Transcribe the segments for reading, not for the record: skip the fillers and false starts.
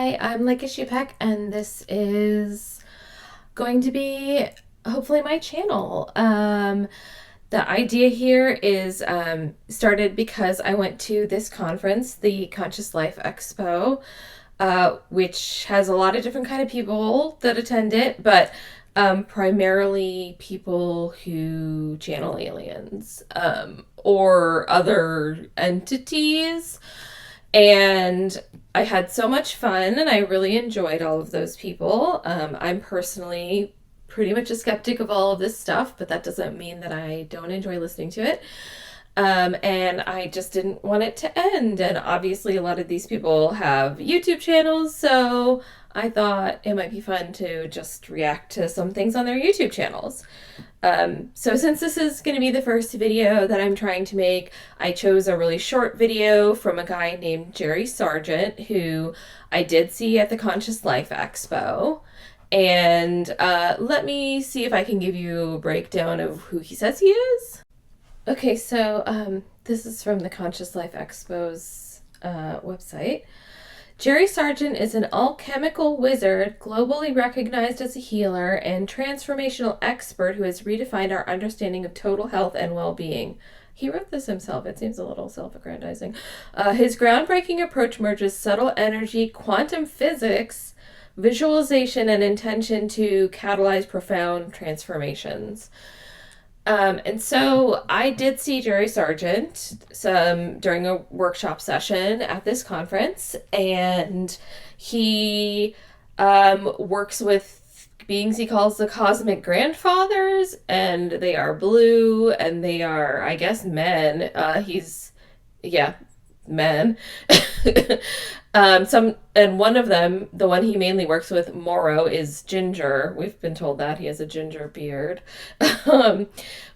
Hi, I'm Lakeisha Peck, and this is going to be hopefully my channel. The idea here is started because I went to this conference, the Conscious Life Expo, which has a lot of different kind of people that attend it, but primarily people who channel aliens or other entities. And I had so much fun and I really enjoyed all of those people. I'm personally pretty much a skeptic of all of this stuff, but that doesn't mean that I don't enjoy listening to it. And I just didn't want it to end. And obviously, a lot of these people have YouTube channels, so I thought it might be fun to just react to some things on their YouTube channels. So since this is going to be the first video that I'm trying to make, I chose a really short video from a guy named Jerry Sargeant, who I did see at the Conscious Life Expo. And let me see if I can give you a breakdown of who he says he is. Okay, so this is from the Conscious Life Expo's website. Jerry Sargeant is an alchemical wizard, globally recognized as a healer and transformational expert who has redefined our understanding of total health and well-being. He wrote this himself. It seems a little self-aggrandizing. His groundbreaking approach merges subtle energy, quantum physics, visualization, and intention to catalyze profound transformations. And so I did see Jerry Sargeant during a workshop session at this conference, and he works with beings he calls the cosmic grandfathers, and they are blue, and they are, I guess, men. Men. And one of them, the one he mainly works with, Morrow, is ginger. We've been told that he has a ginger beard.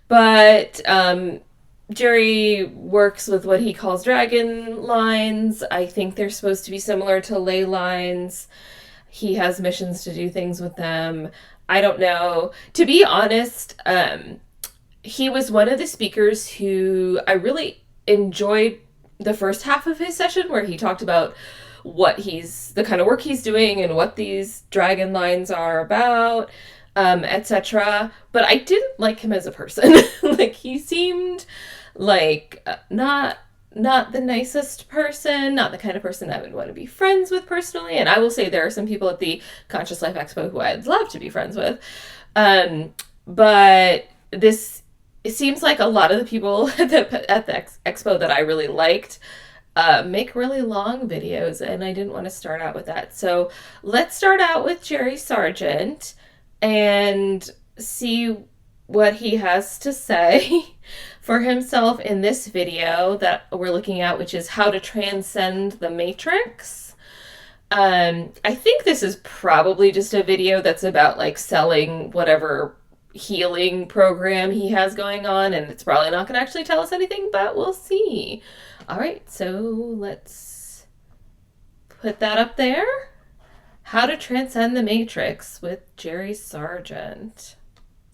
but Jerry works with what he calls dragon lines. I think they're supposed to be similar to ley lines. He has missions to do things with them. I don't know. To be honest, he was one of the speakers who I really enjoyed the first half of his session, where he talked about the kind of work he's doing and what these dragon lines are about, etc. But I didn't like him as a person. Like, he seemed like not the nicest person, not the kind of person I would want to be friends with personally. And I will say there are some people at the Conscious Life Expo who I'd love to be friends with. But it seems like a lot of the people at the expo that I really liked make really long videos, and I didn't want to start out with that. So let's start out with Jerry Sargeant and see what he has to say for himself in this video that we're looking at, which is how to transcend the matrix. I think this is probably just a video that's about like selling whatever healing program he has going on, and it's probably not going to actually tell us anything, but we'll see. All right, so let's put that up there. How to Transcend the Matrix with Jerry Sargeant.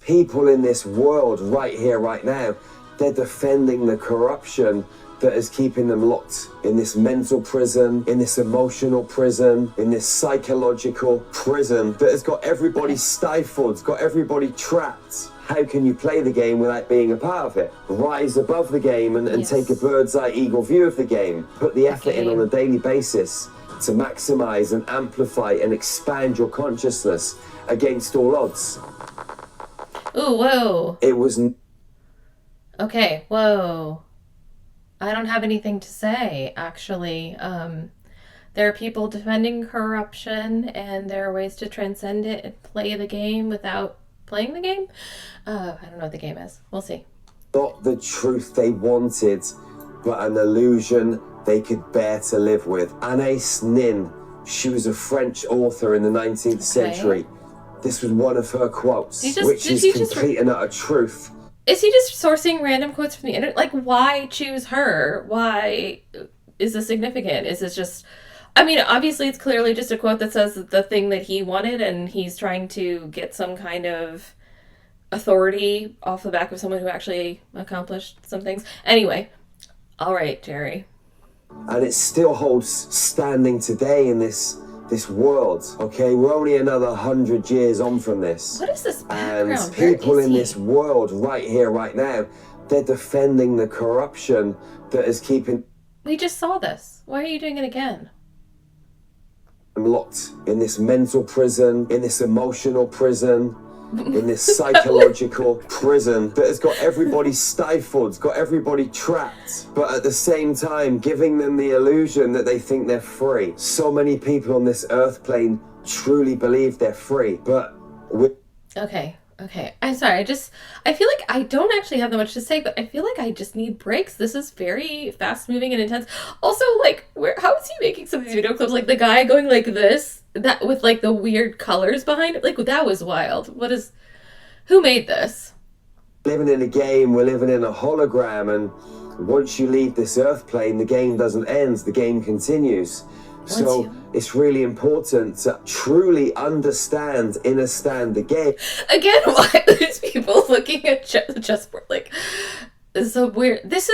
People in this world right here, right now, they're defending the corruption that is keeping them locked in this mental prison, in this emotional prison, in this psychological prison that has got everybody stifled, got everybody trapped. How can you play the game without being a part of it? Rise above the game and Yes. take a bird's eye eagle view of the game. Put the effort in on a daily basis to maximize and amplify and expand your consciousness against all odds. Ooh, whoa. It was... Okay, whoa. I don't have anything to say, actually. There are people defending corruption, and there are ways to transcend it and play the game without playing the game. I don't know what the game is. We'll see. Not the truth they wanted, but an illusion they could bear to live with. Anais Nin, she was a French author in the 19th century. This was one of her quotes, which is complete and utter truth. Is he just sourcing random quotes from the internet? Like, why choose her? Why is this significant? Is this just... I mean, obviously it's clearly just a quote that says the thing that he wanted, and he's trying to get some kind of authority off the back of someone who actually accomplished some things. Anyway, all right, Jerry. And it still holds standing today in this this world, okay? We're only another 100 years on from this. What is this background? And people in this world right here, right now, they're defending the corruption that is keeping... We just saw this. Why are you doing it again? them locked in this mental prison, in this emotional prison, in this psychological prison that has got everybody stifled, got everybody trapped, but at the same time giving them the illusion that they think they're free. So many people on this earth plane truly believe they're free, but Okay. I'm sorry. I feel like I don't actually have that much to say, but I feel like I just need breaks. This is very fast moving and intense. Also, like, how is he making some of these video clips? Like the guy going like this, that with like the weird colors behind it. Like that was wild. Who made this? Living in a game, we're living in a hologram, and once you leave this earth plane, the game doesn't end, the game continues. So it's really important to truly understand the game. Again, why are these people looking at the chessboard? Like, this is so weird. This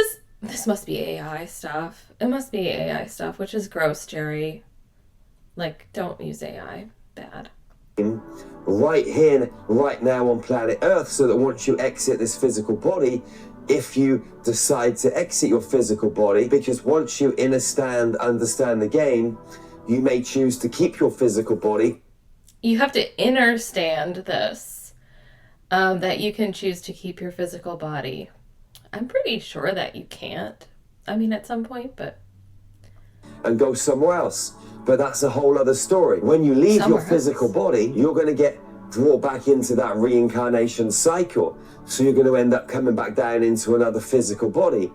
must be AI stuff. It must be AI stuff, which is gross, Jerry. Like, don't use AI. Bad. Right here, right now on planet Earth, so that once you exit this physical body, if you decide to exit your physical body, because once you understand the game, you may choose to keep your physical body. You have to understand this, that you can choose to keep your physical body. I'm pretty sure that you can't. I mean, at some point, but... And go somewhere else. But that's a whole other story. When you leave your physical body, you're going to get brought back into that reincarnation cycle. So you're going to end up coming back down into another physical body.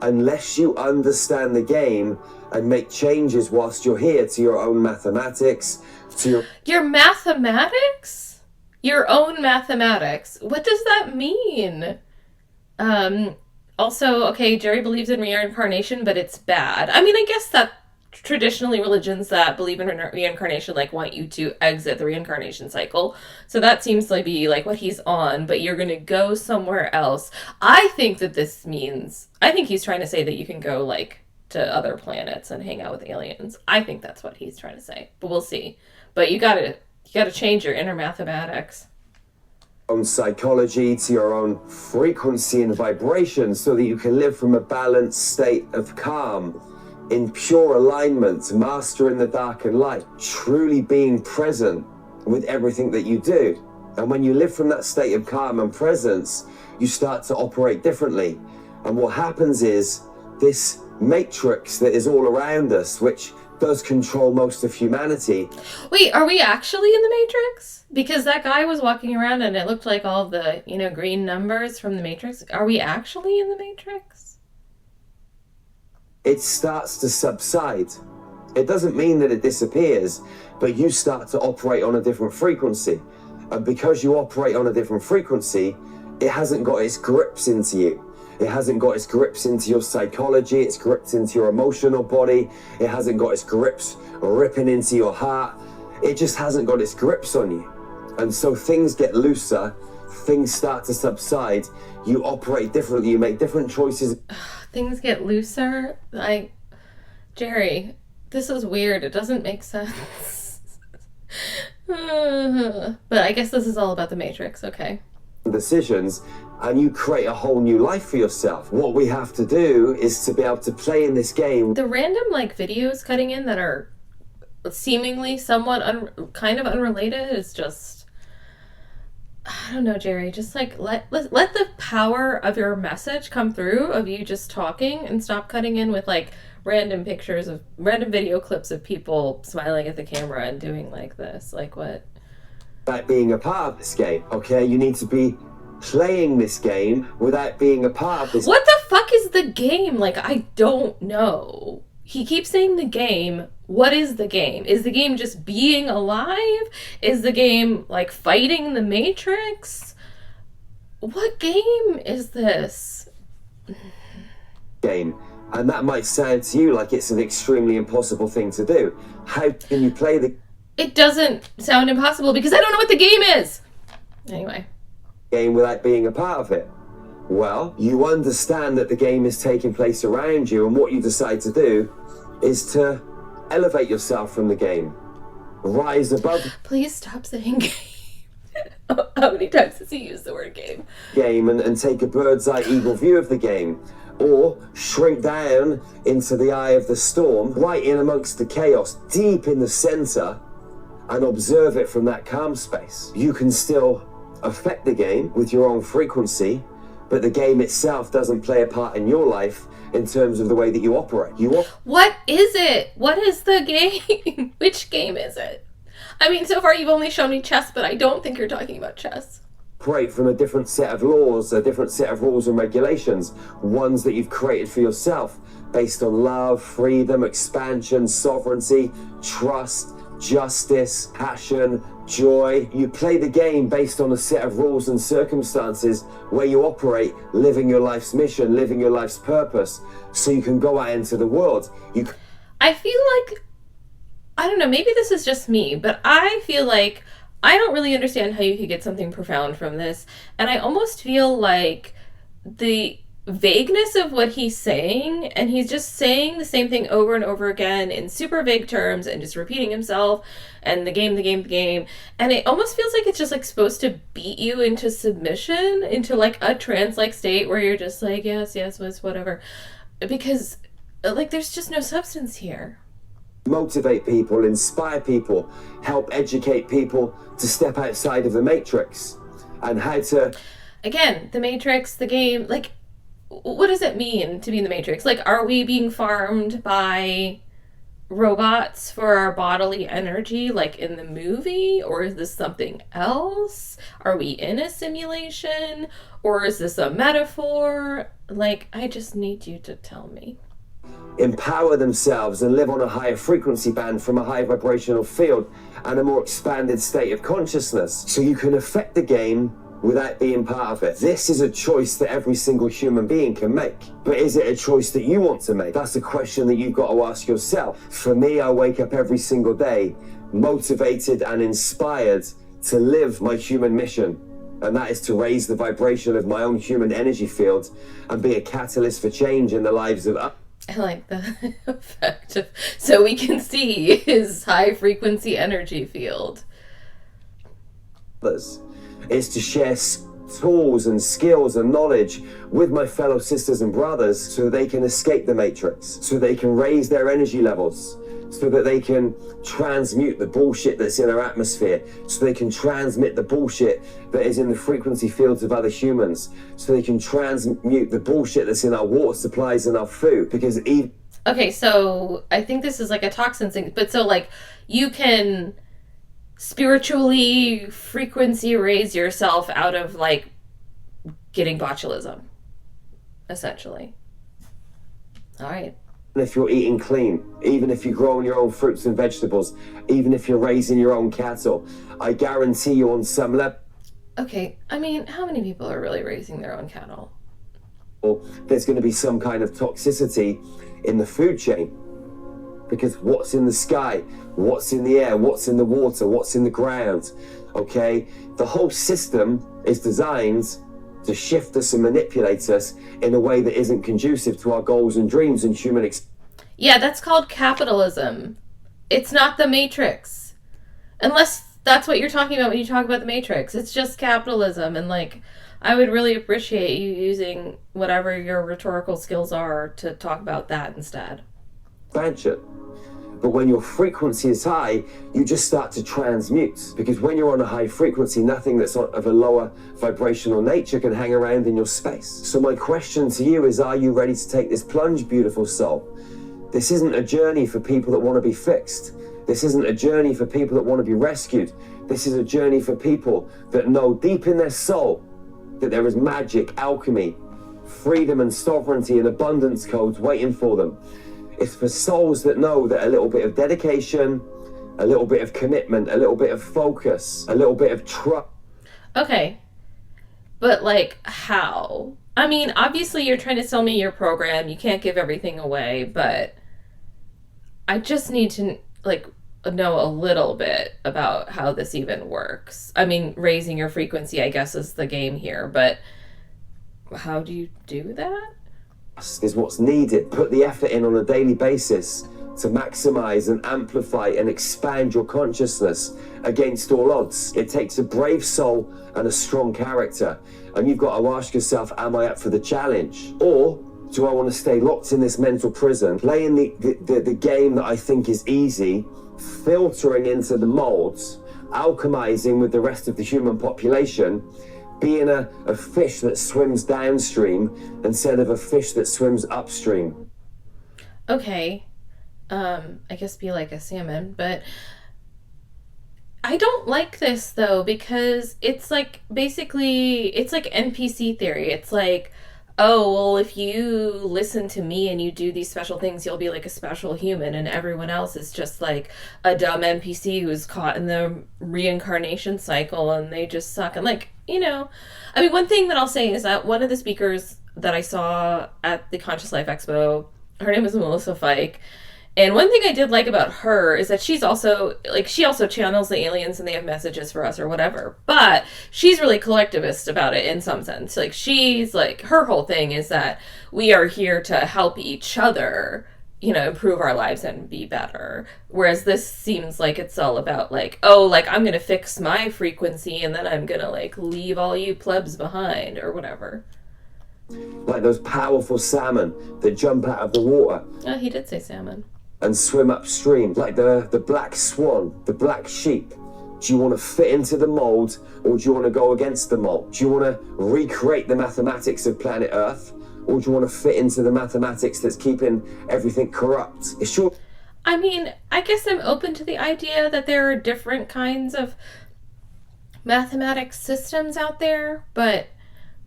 Unless you understand the game and make changes whilst you're here to your own mathematics, to your mathematics? Your own mathematics. What does that mean? Also, okay, Jerry believes in reincarnation, but it's bad. I mean, I guess that traditionally religions that believe in reincarnation like want you to exit the reincarnation cycle, so that seems to be like what he's on, but you're gonna go somewhere else. I think he's trying to say that you can go like to other planets and hang out with aliens. I think that's what he's trying to say, but we'll see. But you gotta change your inner mathematics, own psychology, to your own frequency and vibration, so that you can live from a balanced state of calm, in pure alignment, mastering the dark and light, truly being present with everything that you do. And when you live from that state of calm and presence, you start to operate differently. And what happens is this matrix that is all around us, which does control most of humanity. Wait, are we actually in the Matrix? Because that guy was walking around and it looked like all the, green numbers from the Matrix. Are we actually in the Matrix? It starts to subside. It doesn't mean that it disappears, but you start to operate on a different frequency. And because you operate on a different frequency, it hasn't got its grips into you. It hasn't got its grips into your psychology, its grips into your emotional body. It hasn't got its grips ripping into your heart. It just hasn't got its grips on you. And so things get looser, things start to subside, you operate differently, you make different choices. Things get looser? Jerry, this is weird. It doesn't make sense. But I guess this is all about the Matrix, okay. Decisions, and you create a whole new life for yourself. What we have to do is to be able to play in this game. The random videos cutting in that are seemingly somewhat kind of unrelated is just, I don't know, Jerry, just let the power of your message come through, of you just talking, and stop cutting in with random video clips of people smiling at the camera and doing like this. Like what? About being a part of this game, okay? You need to be playing this game without being a part of this. What the fuck is the game? I don't know. He keeps saying the game. What is the game? Is the game just being alive? Is the game fighting the Matrix? What game is this? Game. And that might sound to you like it's an extremely impossible thing to do. How can you play the It doesn't sound impossible because I don't know what the game is. Anyway. Game without being a part of it? Well, you understand that the game is taking place around you, and what you decide to do is to elevate yourself from the game. rise above Please stop saying game. How many times does he use the word game? game and take a bird's eye eagle view of the game, or shrink down into the eye of the storm, right in amongst the chaos, deep in the center, and observe it from that calm space. You can still affect the game with your own frequency, but the game itself doesn't play a part in your life in terms of the way that you operate. What is it? What is the game? Which game is it? I mean, so far you've only shown me chess, but I don't think you're talking about chess. Operate from a different set of laws, a different set of rules and regulations, ones that you've created for yourself, based on love, freedom, expansion, sovereignty, trust, justice, passion, joy. You play the game based on a set of rules and circumstances where you operate, living your life's mission, living your life's purpose, so you can go out into the world. I feel like, I don't know, maybe this is just me, but I feel like I don't really understand how you could get something profound from this. And I almost feel like the vagueness of what he's saying, and he's just saying the same thing over and over again in super vague terms and just repeating himself, and the game, the game, the game. And it almost feels like it's just like supposed to beat you into submission, into like a trance-like state where you're just like, yes, yes, whatever. Because like there's just no substance here. Motivate people, inspire people, help educate people to step outside of the matrix and how to... Again, the matrix, the game, like, what does it mean to be in the matrix? Like, are we being farmed by robots for our bodily energy, like in the movie? Or is this something else? Are we in a simulation? Or is this a metaphor? Like, I just need you to tell me. Empower themselves and live on a higher frequency band from a high vibrational field and a more expanded state of consciousness, so you can affect the game without being part of it. This is a choice that every single human being can make. But is it a choice that you want to make? That's a question that you've got to ask yourself. For me, I wake up every single day motivated and inspired to live my human mission. And that is to raise the vibration of my own human energy field and be a catalyst for change in the lives of others. I like the effect of, so we can see his high frequency energy field. It's to share tools and skills and knowledge with my fellow sisters and brothers so they can escape the matrix, so they can raise their energy levels, so that they can transmute the bullshit that's in our atmosphere, so they can transmit the bullshit that is in the frequency fields of other humans, so they can transmute the bullshit that's in our water supplies and our food. Because even... Okay, so I think this is like a toxin thing, but so like you can spiritually frequency raise yourself out of like getting botulism, essentially. All right. If you're eating clean, even if you're growing your own fruits and vegetables, even if you're raising your own cattle, I guarantee you on some level... Okay, I mean, how many people are really raising their own cattle? There's going to be some kind of toxicity in the food chain. Because what's in the sky, what's in the air, what's in the water, what's in the ground, okay? The whole system is designed to shift us and manipulate us in a way that isn't conducive to our goals and dreams and human Yeah, that's called capitalism. It's not the Matrix. Unless that's what you're talking about when you talk about the Matrix. It's just capitalism. And like, I would really appreciate you using whatever your rhetorical skills are to talk about that instead. expansion. But when your frequency is high, you just start to transmute. Because when you're on a high frequency, nothing that's of a lower vibrational nature can hang around in your space. So my question to you is, are you ready to take this plunge, beautiful soul? This isn't a journey for people that want to be fixed. This isn't a journey for people that want to be rescued. This is a journey for people that know deep in their soul that there is magic, alchemy, freedom and sovereignty and abundance codes waiting for them. It's for souls that know that a little bit of dedication, a little bit of commitment, a little bit of focus, a little bit of trust. Okay, but like how? I mean, obviously you're trying to sell me your program. You can't give everything away, but I just need to like know a little bit about how this even works. I mean, raising your frequency, I guess, is the game here, but how do you do that? Is what's needed. Put the effort in on a daily basis to maximize and amplify and expand your consciousness against all odds. It takes a brave soul and a strong character. And you've got to ask yourself, am I up for the challenge? Or do I want to stay locked in this mental prison, playing the game that I think is easy, filtering into the molds, alchemizing with the rest of the human population, being a fish that swims downstream instead of a fish that swims upstream? Okay. I guess be like a salmon, but I don't like this though, because it's like basically it's like NPC theory. It's like, oh, well, if you listen to me and you do these special things, you'll be like a special human, and everyone else is just like a dumb NPC who's caught in the reincarnation cycle and they just suck. And like, I mean, one thing that I'll say is that one of the speakers that I saw at the Conscious Life Expo, her name is Melissa Fike. And one thing I did like about her is that she also channels the aliens and they have messages for us or whatever. But she's really collectivist about it in some sense. Like, she's like, her whole thing is that we are here to help each other, improve our lives and be better. Whereas this seems like it's all about like, oh, like I'm going to fix my frequency and then I'm going to like leave all you plebs behind or whatever. Like those powerful salmon that jump out of the water. Oh, he did say salmon. And swim upstream, like the black swan, the black sheep. Do you want to fit into the mold, or do you want to go against the mold? Do you want to recreate the mathematics of planet Earth, or do you want to fit into the mathematics that's keeping everything corrupt? It's sure. I mean, I guess I'm open to the idea that there are different kinds of mathematics systems out there, but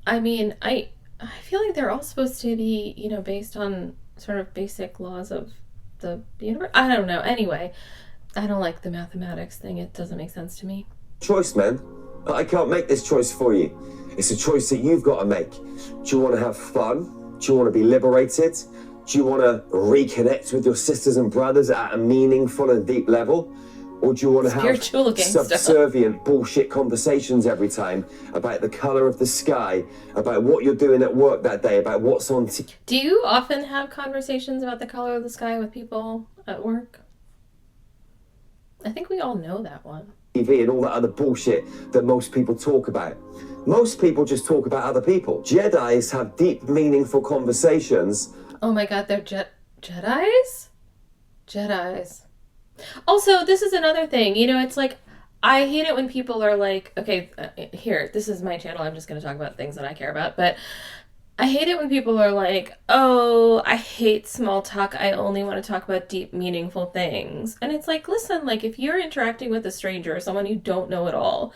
I mean, I feel like they're all supposed to be, based on sort of basic laws of the universe. I don't know. Anyway, I don't like the mathematics thing. It doesn't make sense to me. Choice, man. I can't make this choice for you. It's a choice that you've got to make. Do you want to have fun? Do you want to be liberated? Do you want to reconnect with your sisters and brothers at a meaningful and deep level? Or do you want to have subservient bullshit conversations every time about the color of the sky, about what you're doing at work that day, about what's on TV? Do you often have conversations about the color of the sky with people at work? I think we all know that one. TV and all that other bullshit that most people talk about. Most people just talk about other people. Jedis have deep, meaningful conversations. Oh my God, they're Jedis? Jedis. Also, this is another thing, it's like, I hate it when people are like, okay, here, this is my channel, I'm just going to talk about things that I care about, but I hate it when people are like, oh, I hate small talk, I only want to talk about deep, meaningful things. And it's like, listen, like, if you're interacting with a stranger or someone you don't know at all,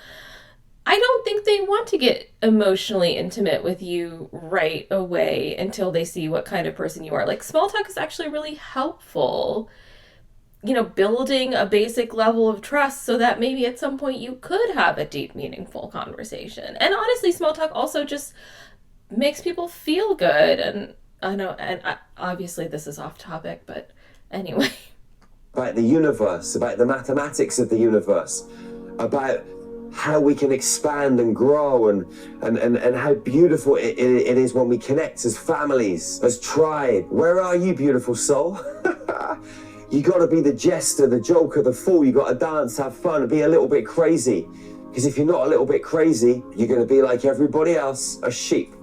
I don't think they want to get emotionally intimate with you right away until they see what kind of person you are. Like, small talk is actually really helpful, building a basic level of trust so that maybe at some point you could have a deep, meaningful conversation. And honestly, small talk also just makes people feel good. And obviously this is off topic, but anyway. About the universe, about the mathematics of the universe, about how we can expand and grow and how beautiful it is when we connect as families, as tribe. Where are you, beautiful soul? You got to be the jester, the joker, the fool. You got to dance, have fun, and be a little bit crazy. Because if you're not a little bit crazy, you're going to be like everybody else, a sheep.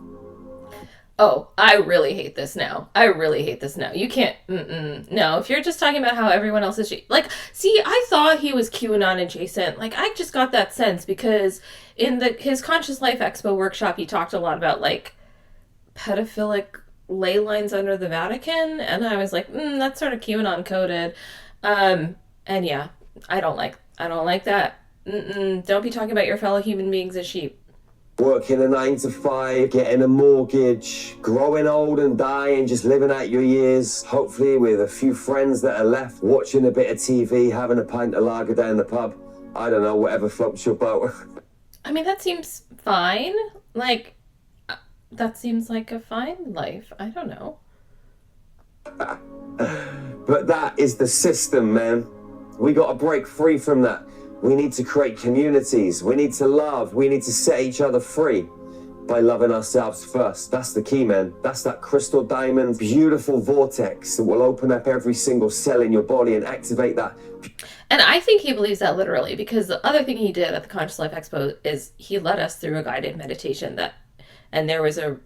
Oh, I really hate this now. You can't, no, if you're just talking about how everyone else is sheep. Like, see, I thought he was QAnon adjacent. Like, I just got that sense because in his Conscious Life Expo workshop, he talked a lot about, like, pedophilic ley lines under the Vatican, and I was like, that's sort of QAnon coded. And yeah, I don't like that. Don't be talking about your fellow human beings as sheep. Working a 9 to 5, getting a mortgage, growing old and dying, just living out your years, hopefully with a few friends that are left, watching a bit of TV, having a pint of lager down the pub. I don't know, whatever floats your boat. I mean, that seems fine. Like, that seems like a fine life. I don't know. But that is the system, man. We got to break free from that. We need to create communities. We need to love. We need to set each other free. by loving ourselves first. That's the key, man. That's that crystal diamond, beautiful vortex that will open up every single cell in your body and activate that. And I think he believes that literally, because the other thing he did at the Conscious Life Expo is he led us through a guided meditation and there was a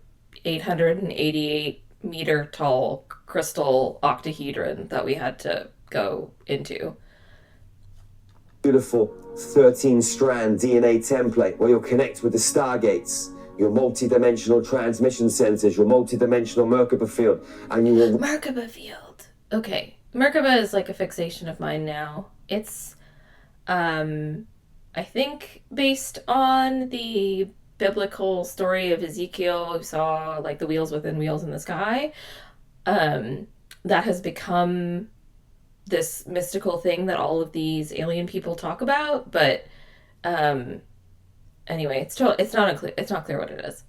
888-meter tall crystal octahedron that we had to go into. Beautiful 13-strand DNA template where you'll connect with the stargates, your multi-dimensional transmission centers, your multi-dimensional Merkaba field, and you will... Merkaba field. Okay. Merkaba is like a fixation of mine now. It's, I think, based on the biblical story of Ezekiel, who saw like the wheels within wheels in the sky. That has become this mystical thing that all of these alien people talk about. But anyway, it's not clear what it is.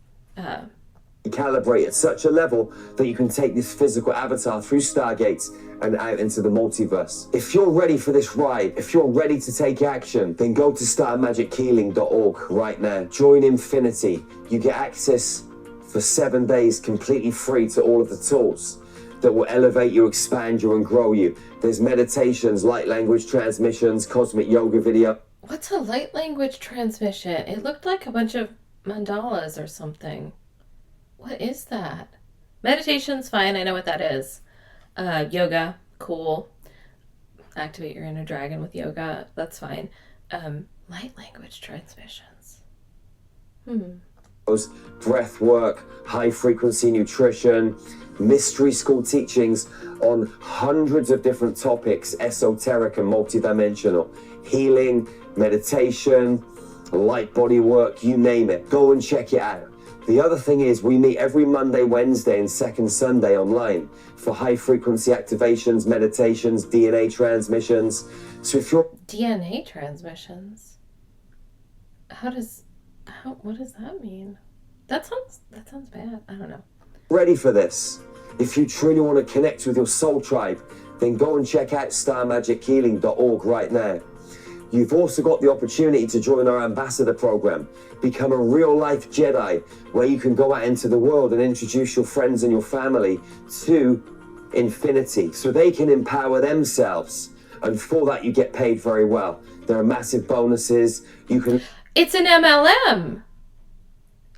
Calibrate at such a level that you can take this physical avatar through stargates and out into the multiverse. If you're ready for this ride, if you're ready to take action, then go to starmagichealing.org right now. Join Infinity. You get access for 7 days completely free to all of the tools that will elevate you, expand you, and grow you. There's meditations, light language transmissions, cosmic yoga video. What's a light language transmission? It looked like a bunch of mandalas or something. What is that? Meditation's fine. I know what that is. Yoga, cool. Activate your inner dragon with yoga. That's fine. Light language transmissions. Breath work, high frequency nutrition, mystery school teachings on hundreds of different topics, esoteric and multidimensional, healing, meditation, light body work, you name it. Go and check it out. The other thing is we meet every Monday, Wednesday, and second Sunday online for high frequency activations, meditations, DNA transmissions. So if you're... DNA transmissions? What does that mean? That sounds bad. I don't know. Ready for this? If you truly want to connect with your soul tribe, then go and check out starmagichealing.org right now. You've also got the opportunity to join our ambassador program, become a real-life Jedi, where you can go out into the world and introduce your friends and your family to infinity, so they can empower themselves. And for that, you get paid very well. There are massive bonuses. You can... It's an MLM.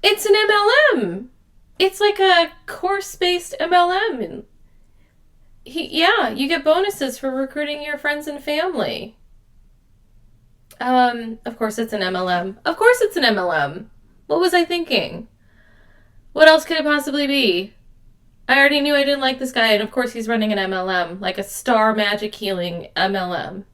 It's an MLM. It's like a course-based MLM. You get bonuses for recruiting your friends and family. Of course it's an MLM. Of course it's an MLM. What was I thinking? What else could it possibly be? I already knew I didn't like this guy, and of course he's running an MLM, like a star magic healing MLM.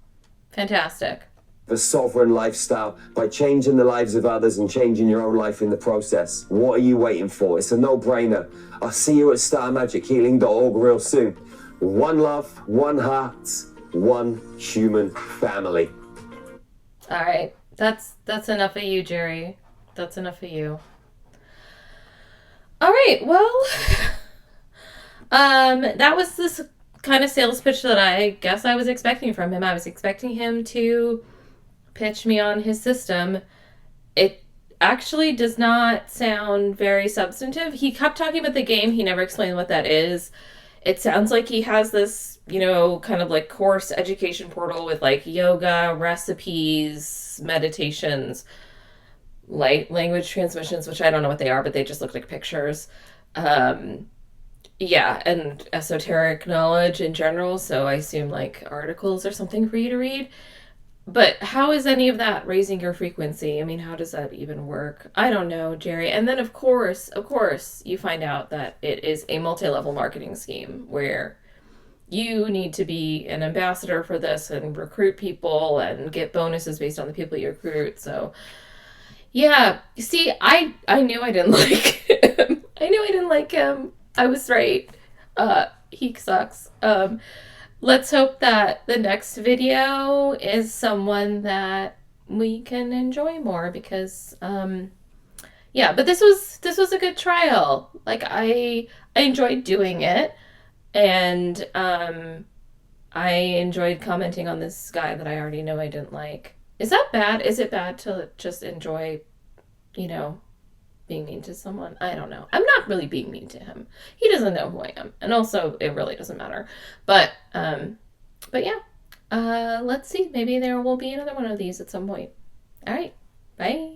Fantastic. The sovereign lifestyle by changing the lives of others and changing your own life in the process. What are you waiting for? It's a no-brainer. I'll see you at starmagichealing.org real soon. One love, one heart, one human family. All right, that's enough of you, Jerry. That's enough of you. All right, well, that was this kind of sales pitch that I guess I was expecting from him. I was expecting him to pitch me on his system. It actually does not sound very substantive. He kept talking about the game. He never explained what that is. It sounds like he has this, kind of like course education portal with like yoga, recipes, meditations, light language transmissions, which I don't know what they are, but they just look like pictures. And esoteric knowledge in general. So I assume like articles or something for you to read. But how is any of that raising your frequency? I mean, how does that even work? I don't know, Jerry. And then of course, you find out that it is a multi-level marketing scheme where you need to be an ambassador for this and recruit people and get bonuses based on the people you recruit. So yeah, see, I knew I didn't like him. I knew I didn't like him. I was right. He sucks. Let's hope that the next video is someone that we can enjoy more because, but this was a good trial. Like I enjoyed doing it, and I enjoyed commenting on this guy that I already know I didn't like. Is that bad? Is it bad to just enjoy, being mean to someone. I don't know. I'm not really being mean to him. He doesn't know who I am. And also it really doesn't matter. But yeah. Let's see. Maybe there will be another one of these at some point. All right. Bye.